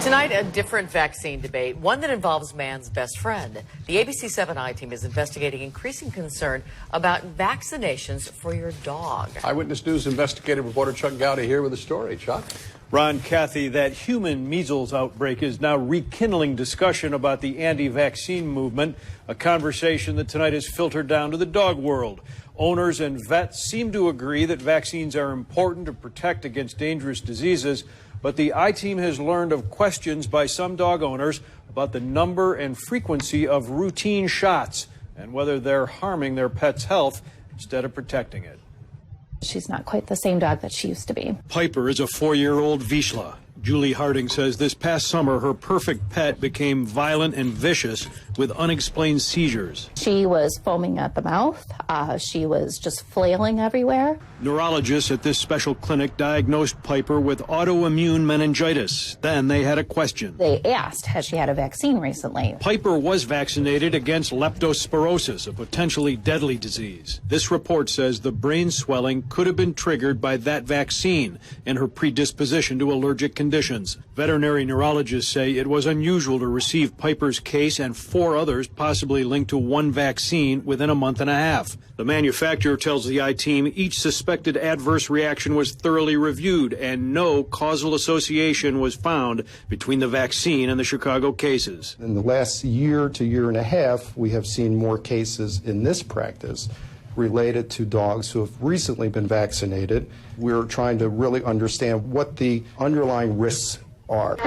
Tonight, a different vaccine debate, one that involves man's best friend. The ABC 7 I-Team is investigating increasing concern about vaccinations for your dog. Eyewitness News investigative reporter Chuck Gowdy here with the story. Chuck? Ron, Kathy, that human measles outbreak is now rekindling discussion about the anti-vaccine movement, a conversation that tonight has filtered down to the dog world. Owners and vets seem to agree that vaccines are important to protect against dangerous diseases, but the I-Team has learned of questions by some dog owners about the number and frequency of routine shots and whether they're harming their pet's health instead of protecting it. She's not quite the same dog that she used to be. Piper is a 4-year-old Vizsla. Julie Harding says this past summer her perfect pet became violent and vicious with unexplained seizures. She was foaming at the mouth. She was just flailing everywhere. Neurologists at this special clinic diagnosed Piper with autoimmune meningitis. Then they had a question. They asked, has she had a vaccine recently? Piper was vaccinated against leptospirosis, a potentially deadly disease. This report says the brain swelling could have been triggered by that vaccine and her predisposition to allergic conditions. Veterinary neurologists say it was unusual to receive Piper's case and 4 others possibly linked to one vaccine within a month and a half. The manufacturer tells the I-Team each suspected adverse reaction was thoroughly reviewed and no causal association was found between the vaccine and the Chicago cases. In the last year to year and a half, we have seen more cases in this practice related to dogs who have recently been vaccinated. We're trying to really understand what the underlying risks are.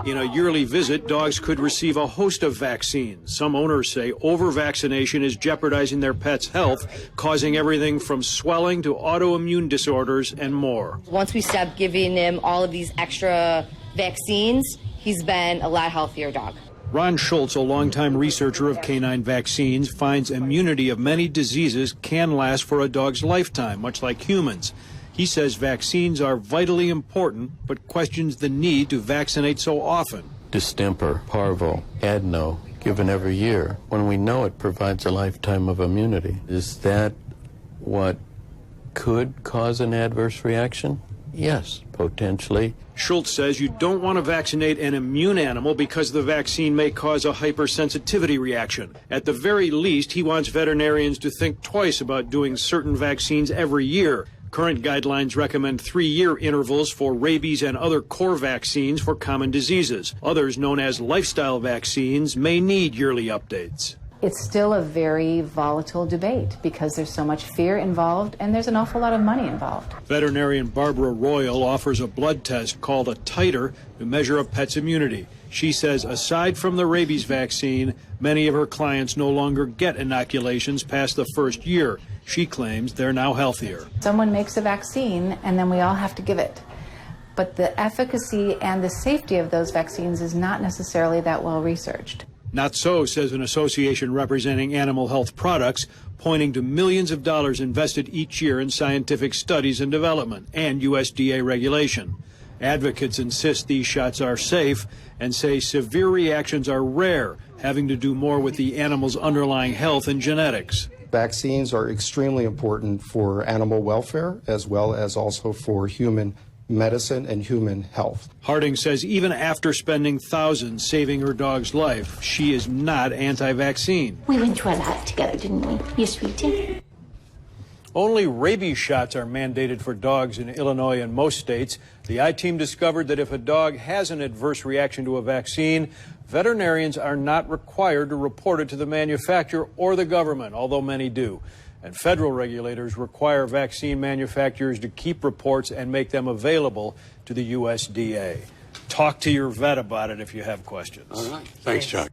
In a yearly visit, dogs could receive a host of vaccines. Some owners say over-vaccination is jeopardizing their pet's health, causing everything from swelling to autoimmune disorders and more. Once we stopped giving him all of these extra vaccines, he's been a lot healthier dog. Ron Schultz, a longtime researcher of canine vaccines, finds immunity of many diseases can last for a dog's lifetime, much like humans. He says vaccines are vitally important, but questions the need to vaccinate so often. Distemper, parvo, adeno, given every year, when we know it provides a lifetime of immunity. Is that what could cause an adverse reaction? Yes, potentially. Schultz says you don't want to vaccinate an immune animal because the vaccine may cause a hypersensitivity reaction. At the very least, he wants veterinarians to think twice about doing certain vaccines every year. Current guidelines recommend 3-year intervals for rabies and other core vaccines for common diseases. Others, known as lifestyle vaccines, may need yearly updates. It's still a very volatile debate because there's so much fear involved and there's an awful lot of money involved. Veterinarian Barbara Royal offers a blood test called a titer to measure a pet's immunity. She says aside from the rabies vaccine, many of her clients no longer get inoculations past the first year. She claims they're now healthier. Someone makes a vaccine and then we all have to give it. But the efficacy and the safety of those vaccines is not necessarily that well researched. Not so, says an association representing animal health products, pointing to millions of dollars invested each year in scientific studies and development and USDA regulation. Advocates insist these shots are safe and say severe reactions are rare, having to do more with the animal's underlying health and genetics. Vaccines are extremely important for animal welfare as well as also for human medicine and human health. Harding says even after spending thousands saving her dog's life, she is not anti-vaccine. We went through a lot together, didn't we? Yes, we did. Only rabies shots are mandated for dogs in Illinois and most states. The I-Team discovered that if a dog has an adverse reaction to a vaccine, veterinarians are not required to report it to the manufacturer or the government, although many do. And federal regulators require vaccine manufacturers to keep reports and make them available to the USDA. Talk to your vet about it if you have questions. All right. Thanks, Chuck.